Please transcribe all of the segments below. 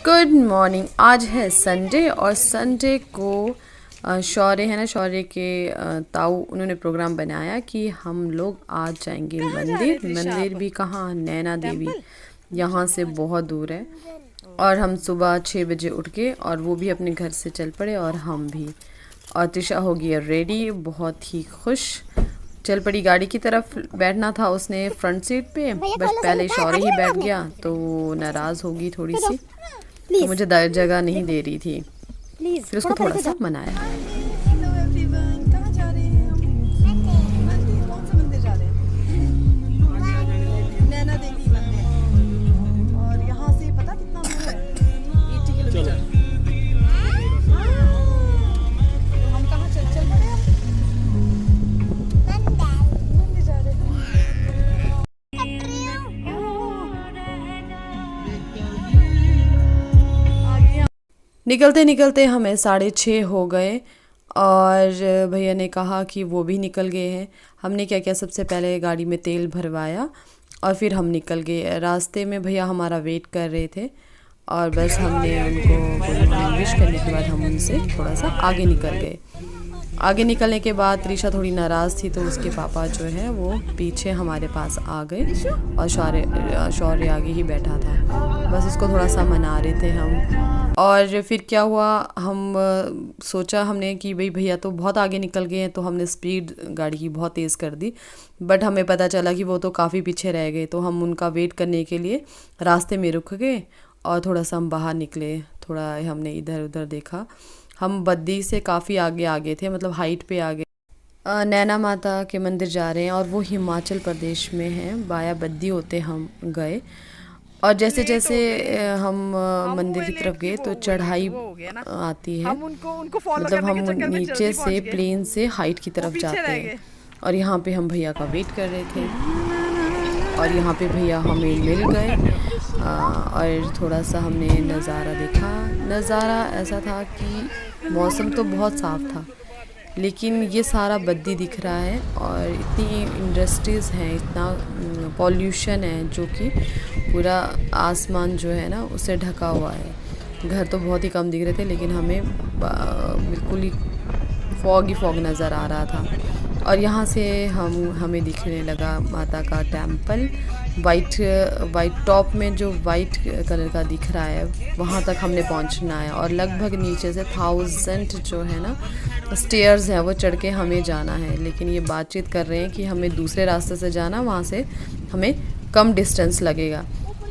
Good morning. आज है Sunday और संडे को शौर्य है ना, शौर्य के ताऊ उन्होंने प्रोग्राम बनाया कि हम लोग आज जाएंगे मंदिर। मंदिर भी कहाँ, नैना देवी, यहाँ से बहुत दूर है। और हम सुबह 6 बजे उठ के और वो भी अपने घर से चल पड़े और हम भी। और त्रिशा हो गई रेडी, बहुत ही खुश, चल पड़ी गाड़ी की तरफ। बैठना था उसने फ्रंट सीट पे, बस पहले शौर्य ही बैठ गया तो वो नाराज़ होगी थोड़ी सी, तो मुझे जगह नहीं दे रही थी, फिर उसको थोड़ा सा मनाया। निकलते निकलते हमें 6:30 हो गए और भैया ने कहा कि वो भी निकल गए हैं। हमने क्या किया, सबसे पहले गाड़ी में तेल भरवाया और फिर हम निकल गए। रास्ते में भैया हमारा वेट कर रहे थे और बस हमने उनको विश करने के बाद हम उनसे थोड़ा सा आगे निकल गए। आगे निकलने के बाद त्रिशा थोड़ी नाराज़ थी तो उसके पापा जो है वो पीछे हमारे पास आ गए और शौर्य आगे ही बैठा था, बस उसको थोड़ा सा मना रहे थे हम। और फिर क्या हुआ, हम सोचा हमने कि भाई भैया तो बहुत आगे निकल गए हैं, तो हमने स्पीड गाड़ी की बहुत तेज़ कर दी। बट हमें पता चला कि वो तो काफ़ी पीछे रह गए, तो हम उनका वेट करने के लिए रास्ते में रुक गए और थोड़ा सा हम बाहर निकले। थोड़ा हमने इधर उधर देखा, हम बद्दी से काफ़ी आगे थे, मतलब हाइट पे आ गए। नैना माता के मंदिर जा रहे हैं और वो हिमाचल प्रदेश में है, बाया बद्दी होते हम गए। और जैसे जैसे हम मंदिर की तरफ गए तो चढ़ाई आती है, मतलब हम नीचे से प्लेन से हाइट की तरफ जाते हैं। और यहाँ पे हम भैया का वेट कर रहे थे और यहाँ पे भैया हमें मिल गए और थोड़ा सा हमने नज़ारा देखा। नज़ारा ऐसा था कि मौसम तो बहुत साफ़ था, लेकिन ये सारा बद्दी दिख रहा है और इतनी इंडस्ट्रीज़ हैं, इतना पॉल्यूशन है, जो कि पूरा आसमान जो है ना उससे ढका हुआ है। घर तो बहुत ही कम दिख रहे थे, लेकिन हमें बिल्कुल ही फॉग ही फॉग नज़र आ रहा था। और यहाँ से हमें दिखने लगा माता का टेम्पल, वाइट टॉप में जो वाइट कलर का दिख रहा है, वहाँ तक हमने पहुँचना है। और लगभग नीचे से 1000 जो है ना स्टेयर्स हैं, वो चढ़ के हमें जाना है। लेकिन ये बातचीत कर रहे हैं कि हमें दूसरे रास्ते से जाना, वहाँ से हमें कम डिस्टेंस लगेगा।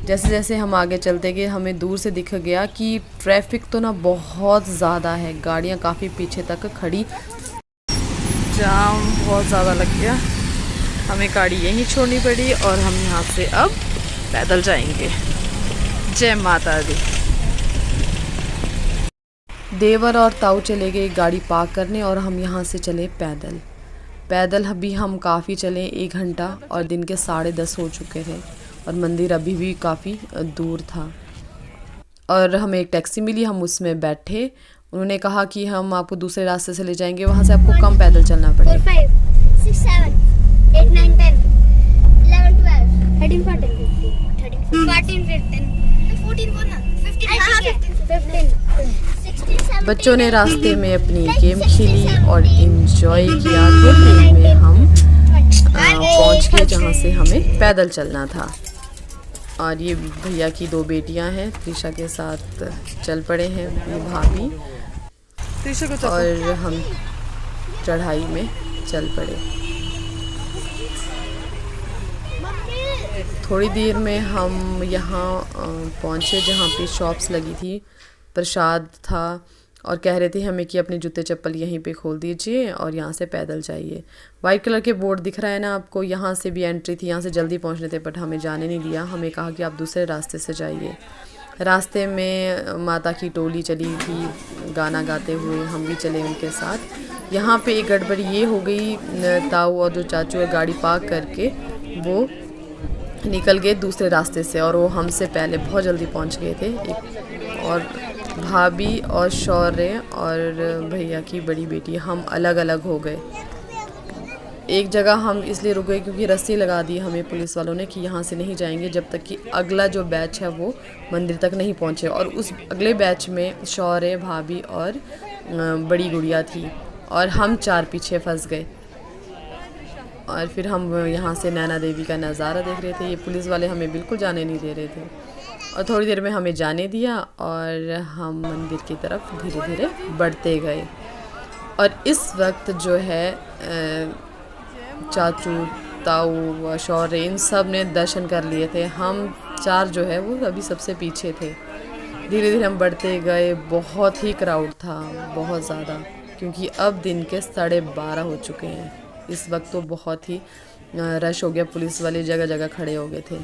जैसे जैसे हम आगे चलते गए हमें दूर से दिख गया कि ट्रैफिक तो ना बहुत ज़्यादा है, गाड़ियाँ काफ़ी पीछे तक खड़ी, जाम बहुत ज़्यादा लग गया। हमें गाड़ी यहीं छोड़नी पड़ी और हम यहाँ से अब पैदल जाएंगे। जय माता दी। देवर और ताऊ चले गए गाड़ी पार्क करने और हम यहाँ से चले पैदल। पैदल अभी हम काफ़ी चले, 1 घंटा, और दिन के 10:30 हो चुके थे और मंदिर अभी भी काफ़ी दूर था। और हमें एक टैक्सी मिली, हम उसमें बैठे। उन्होंने कहा कि हम आपको दूसरे रास्ते से ले जाएंगे, वहाँ से आपको कम पैदल चलना पड़ेगा। 4, 5, 6, 7, 8, 9, 10, 11, 12, 13, 14, 15, 16, बच्चों ने रास्ते में अपनी गेम खेली और इंजॉय किया। थोड़ी देर में हम पहुँच गए जहाँ से हमें पैदल चलना था। और ये भैया की 2 बेटियां हैं, त्रिशा के साथ चल पड़े हैं भाभी, और हम चढ़ाई में चल पड़े। थोड़ी देर में हम यहाँ पहुँचे जहाँ पे शॉप्स लगी थी, प्रसाद था, और कह रहे थे हमें कि अपने जूते चप्पल यहीं पे खोल दीजिए और यहाँ से पैदल जाइए। वाइट कलर के बोर्ड दिख रहा है ना आपको, यहाँ से भी एंट्री थी, यहाँ से जल्दी पहुँचने थे, बट हमें जाने नहीं दिया। हमें कहा कि आप दूसरे रास्ते से जाइए। रास्ते में माता की टोली चली थी गाना गाते हुए, हम भी चले उनके साथ। यहाँ पे एक गड़बड़ी ये हो गई, ताऊ और जो चाचू है गाड़ी पार्क करके वो निकल गए दूसरे रास्ते से और वो हमसे पहले बहुत जल्दी पहुँच गए थे। और भाभी और शौर्य और भैया की बड़ी बेटी हम अलग अलग हो गए। एक जगह हम इसलिए रुक गए क्योंकि रस्सी लगा दी हमें पुलिस वालों ने कि यहाँ से नहीं जाएंगे जब तक कि अगला जो बैच है वो मंदिर तक नहीं पहुँचे। और उस अगले बैच में शौर्य, भाभी और बड़ी गुड़िया थी और हम 4 पीछे फंस गए। और फिर हम यहाँ से नैना देवी का नज़ारा देख रहे थे। ये पुलिस वाले हमें बिल्कुल जाने नहीं दे रहे थे और थोड़ी देर में हमें जाने दिया और हम मंदिर की तरफ धीरे धीरे बढ़ते गए। और इस वक्त जो है चाचू, ताऊ, शौर्य इन सब ने दर्शन कर लिए थे। हम 4 जो है वो अभी सबसे पीछे थे। धीरे धीरे हम बढ़ते गए। बहुत ही क्राउड था, बहुत ज़्यादा, क्योंकि अब दिन के 12:30 हो चुके हैं। इस वक्त तो बहुत ही रश हो गया, पुलिस वाले जगह जगह खड़े हो गए थे।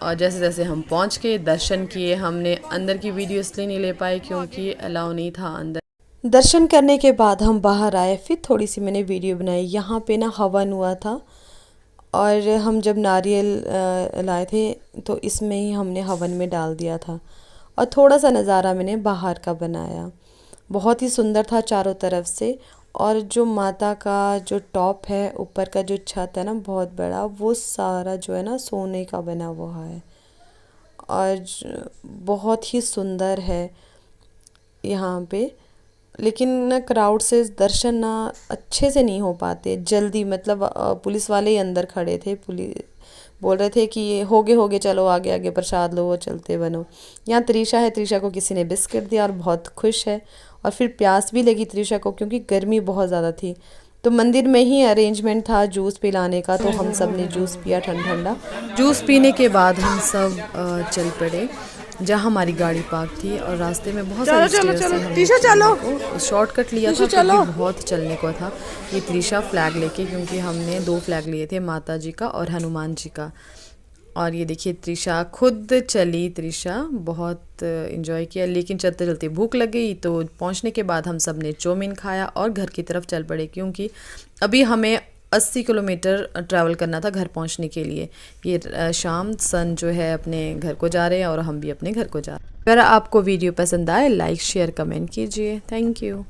और जैसे जैसे हम पहुंच के दर्शन किए, हमने अंदर की वीडियो इसलिए नहीं ले पाए क्योंकि अलाउ नहीं था अंदर। दर्शन करने के बाद हम बाहर आए, फिर थोड़ी सी मैंने वीडियो बनाई। यहाँ पे ना हवन हुआ था और हम जब नारियल लाए थे तो इसमें ही हमने हवन में डाल दिया था। और थोड़ा सा नज़ारा मैंने बाहर का बनाया, बहुत ही सुंदर था चारों तरफ से। और जो माता का जो टॉप है, ऊपर का जो छत है ना बहुत बड़ा, वो सारा जो है ना सोने का बना हुआ है और बहुत ही सुंदर है यहाँ पे। लेकिन ना क्राउड से दर्शन ना अच्छे से नहीं हो पाते जल्दी, मतलब पुलिस वाले ही अंदर खड़े थे। पुलिस बोल रहे थे कि होगे चलो आगे आगे प्रसाद लो, वो चलते बनो। यहाँ त्रिशा है, त्रिशा को किसी ने बिस्किट दिया और बहुत खुश है। और फिर प्यास भी लगी त्रिशा को क्योंकि गर्मी बहुत ज़्यादा थी। तो मंदिर में ही अरेंजमेंट था जूस पिलाने का, तो हम सब ने जूस पिया ठंडा। जूस पीने के बाद हम सब चल पड़े जहाँ हमारी गाड़ी पार्क थी। और रास्ते में बहुत सारे स्टेयर्स थे, हमने शॉर्टकट लिया था क्योंकि बहुत चलने को था। ये त्रिशा फ्लैग लेके, क्योंकि हमने 2 फ्लैग लिए थे, माता जी का और हनुमान जी का। और ये देखिए त्रिशा खुद चली, त्रिशा बहुत इन्जॉय किया। लेकिन चलते चलते भूख लग गई, तो पहुंचने के बाद हम सब ने चाउमीन खाया और घर की तरफ चल पड़े क्योंकि अभी हमें 80 किलोमीटर ट्रैवल करना था घर पहुंचने के लिए। ये शाम सन जो है अपने घर को जा रहे हैं और हम भी अपने घर को जा रहे हैं। अगर आपको वीडियो पसंद आए, लाइक शेयर कमेंट कीजिए। Thank you.